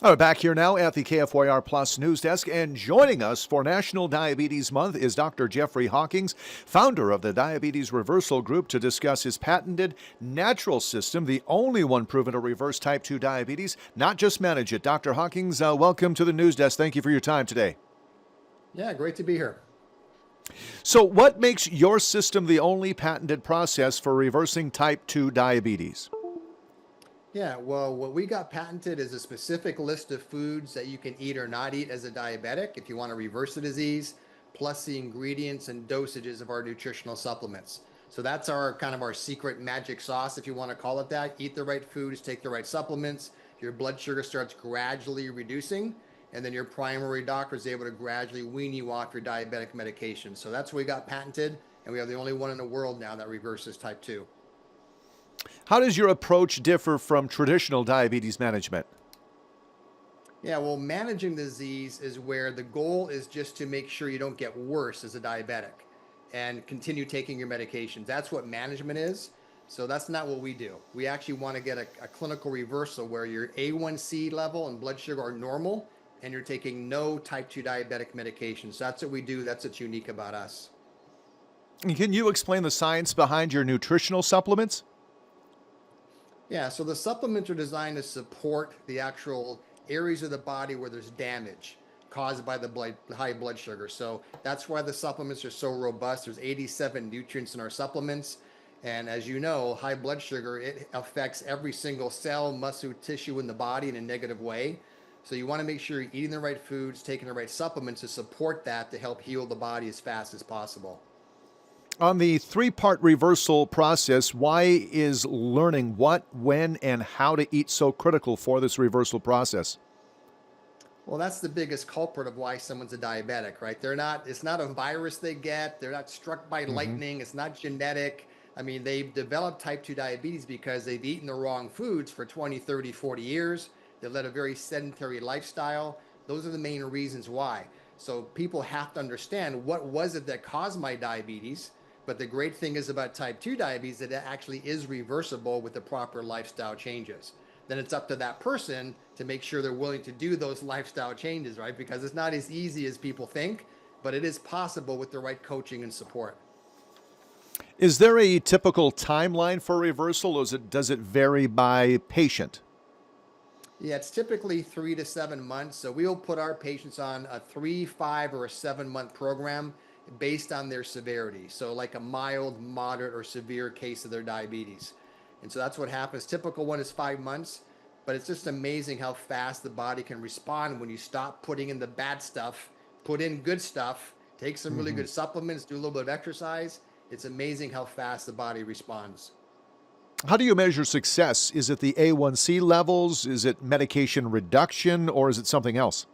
All right, back here now at the KFYR Plus News Desk, and joining us for National Diabetes Month is Dr. Jeffrey Hawkins, founder of the Diabetes Reversal Group, to discuss his patented natural system, the only one proven to reverse type 2 diabetes, not just manage it. Dr. Hawkins, welcome to the News Desk. Thank you for your time today. Yeah, great to be here. So, what makes your system the only patented process for reversing type 2 diabetes? Yeah, well, what we got patented is a specific list of foods that you can eat or not eat as a diabetic if you want to reverse the disease, plus the ingredients and dosages of our nutritional supplements. So that's our kind of our secret magic sauce, if you want to call it that. Eat the right foods, take the right supplements, your blood sugar starts gradually reducing, and then your primary doctor is able to gradually wean you off your diabetic medication. So that's what we got patented, and we are the only one in the world now that reverses type 2. How does your approach differ from traditional diabetes management? Yeah, well, managing the disease is where the goal is just to make sure you don't get worse as a diabetic and continue taking your medications. That's what management is. So that's not what we do. We actually want to get a clinical reversal where your A1C level and blood sugar are normal and you're taking no type 2 diabetic medications. That's what we do. That's what's unique about us. Can you explain the science behind your nutritional supplements? Yeah, so the supplements are designed to support the actual areas of the body where there's damage caused by the high blood sugar. So that's why the supplements are so robust. There's 87 nutrients in our supplements. And as you know, high blood sugar, it affects every single cell, muscle, tissue in the body in a negative way. So you want to make sure you're eating the right foods, taking the right supplements to support that to help heal the body as fast as possible. On the three-part reversal process, why is learning what, when, and how to eat so critical for this reversal process? Well, that's the biggest culprit of why someone's a diabetic, right? It's not a virus they get. They're not struck by Hmm. lightning. It's not genetic. I mean, they've developed type 2 diabetes because they've eaten the wrong foods for 20, 30, 40 years. They led a very sedentary lifestyle. Those are the main reasons why. So people have to understand what was it that caused my diabetes. But the great thing is about type 2 diabetes that it actually is reversible with the proper lifestyle changes. Then it's up to that person to make sure they're willing to do those lifestyle changes, right? Because it's not as easy as people think, but it is possible with the right coaching and support. Is there a typical timeline for reversal, or does it vary by patient? Yeah, it's typically 3 to 7 months. So we'll put our patients on a 3, 5, or a 7 month program based on their severity. So, like a mild, moderate, or severe case of their diabetes. And so that's what happens. Typical one is 5 months, but it's just amazing how fast the body can respond when you stop putting in the bad stuff, put in good stuff, take some really Hmm. good supplements, do a little bit of exercise. It's amazing how fast the body responds. How do you measure success? Is it the A1C levels? Is it medication reduction, or is it something else?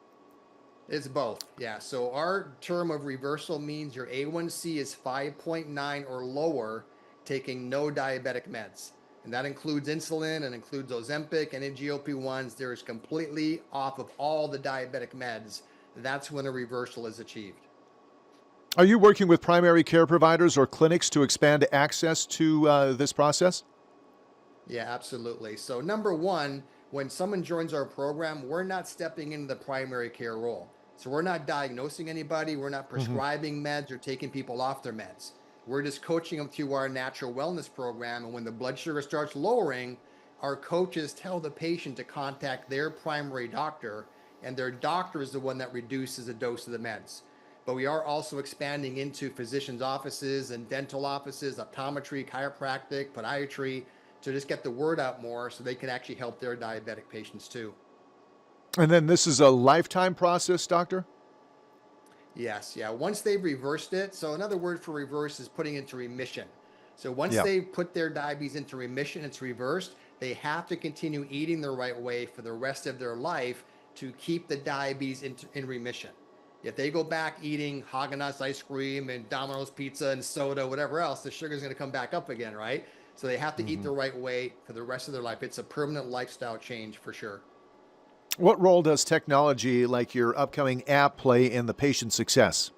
It's both. Yeah. So our term of reversal means your A1C is 5.9 or lower, taking no diabetic meds. And that includes insulin and includes Ozempic and GLP-1s. They're completely off of all the diabetic meds. That's when a reversal is achieved. Are you working with primary care providers or clinics to expand access to this process? Yeah, absolutely. So, number one, when someone joins our program, we're not stepping into the primary care role. So, we're not diagnosing anybody, we're not Hmm. prescribing meds or taking people off their meds. We're just coaching them through our natural wellness program. And when the blood sugar starts lowering, our coaches tell the patient to contact their primary doctor, and their doctor is the one that reduces the dose of the meds. But we are also expanding into physicians' offices and dental offices, optometry, chiropractic, podiatry, to just get the word out more so they can actually help their diabetic patients too. And then this is a lifetime process, doctor? Yes, yeah. Once they've reversed it, so another word for reverse is putting into remission. So once Yeah. they put their diabetes into remission, it's reversed. They have to continue eating the right way for the rest of their life to keep the diabetes in remission. If they go back eating Haagen-Dazs ice cream and Domino's pizza and soda, whatever else, the sugar's going to come back up again, right? So they have to eat Hmm. the right way for the rest of their life. It's a permanent lifestyle change for sure. What role does technology like your upcoming app play in the patient success?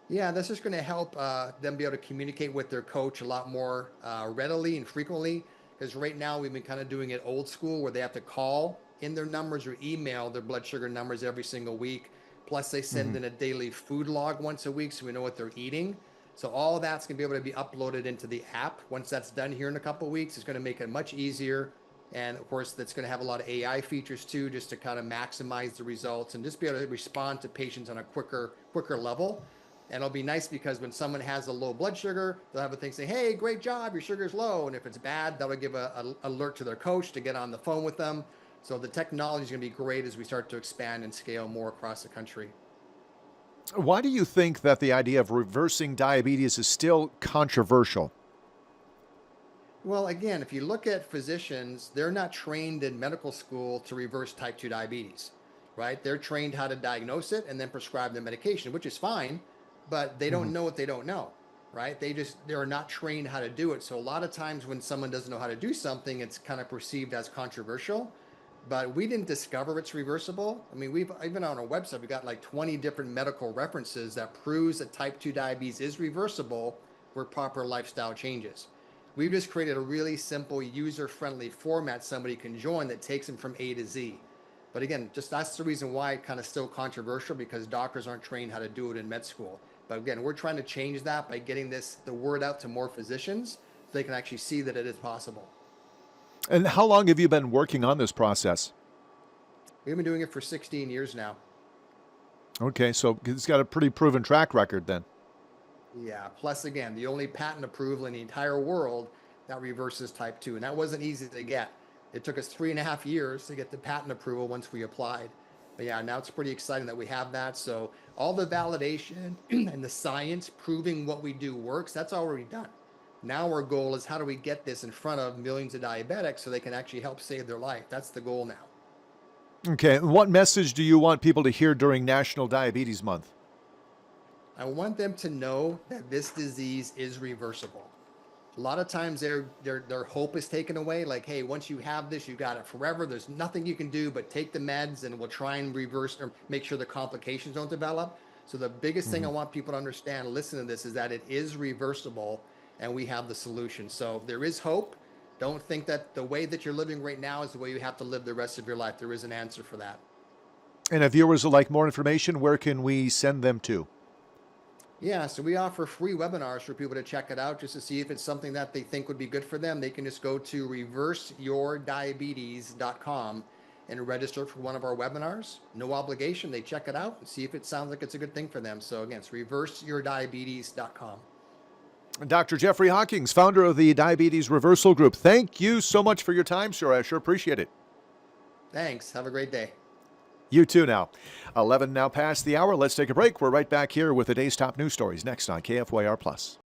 Yeah, this is going to help them be able to communicate with their coach a lot more readily and frequently. Because right now we've been kind of doing it old school where they have to call in their numbers or email their blood sugar numbers every single week. Plus, they send in a daily food log once a week so we know what they're eating. So all of that's going to be able to be uploaded into the app. Once that's done here in a couple of weeks, it's going to make it much easier. And of course, that's going to have a lot of AI features too, just to kind of maximize the results and just be able to respond to patients on a quicker level. And it'll be nice because when someone has a low blood sugar, they'll have a thing say, hey, great job, your sugar's low. And if it's bad, that'll give a alert to their coach to get on the phone with them. So the technology is going to be great as we start to expand and scale more across the country. Why do you think that the idea of reversing diabetes is still controversial? Well, again, if you look at physicians, they're not trained in medical school to reverse type 2 diabetes, right? They're trained how to diagnose it and then prescribe the medication, which is fine, but they don't know what they don't know, right? They're not trained how to do it. So a lot of times when someone doesn't know how to do something, it's kind of perceived as controversial. But we didn't discover it's reversible. I mean, we've even on our website, we got like 20 different medical references that proves that type 2 diabetes is reversible with proper lifestyle changes. We've just created a really simple, user-friendly format somebody can join that takes them from A to Z. But again, just that's the reason why it's kind of still controversial, because doctors aren't trained how to do it in med school. But again, we're trying to change that by getting the word out to more physicians so they can actually see that it is possible. And how long have you been working on this process? We've been doing it for 16 years now. Okay, so it's got a pretty proven track record then. Yeah. Plus, again, the only patent approval in the entire world that reverses type 2. And that wasn't easy to get. It took us 3.5 years to get the patent approval once we applied. But yeah, now it's pretty exciting that we have that. So all the validation and the science proving what we do works, that's already done. Now our goal is how do we get this in front of millions of diabetics so they can actually help save their life? That's the goal now. Okay, and what message do you want people to hear during National Diabetes Month? I want them to know that this disease is reversible. A lot of times their hope is taken away. Like, hey, once you have this, you got it forever. There's nothing you can do but take the meds and we'll try and reverse or make sure the complications don't develop. So the biggest thing I want people to understand, listen to this, is that it is reversible and we have the solution. So there is hope. Don't think that the way that you're living right now is the way you have to live the rest of your life. There is an answer for that. And if viewers would like more information, where can we send them to? Yeah, so we offer free webinars for people to check it out just to see if it's something that they think would be good for them. They can just go to reverseyourdiabetes.com and register for one of our webinars. No obligation. They check it out and see if it sounds like it's a good thing for them. So again, it's reverseyourdiabetes.com. Dr. Jeffrey Hawkings, founder of the Diabetes Reversal Group. Thank you so much for your time, sir. I sure appreciate it. Thanks. Have a great day. You too now. 11 now past the hour. Let's take a break. We're right back here with the day's top news stories next on KFYR Plus.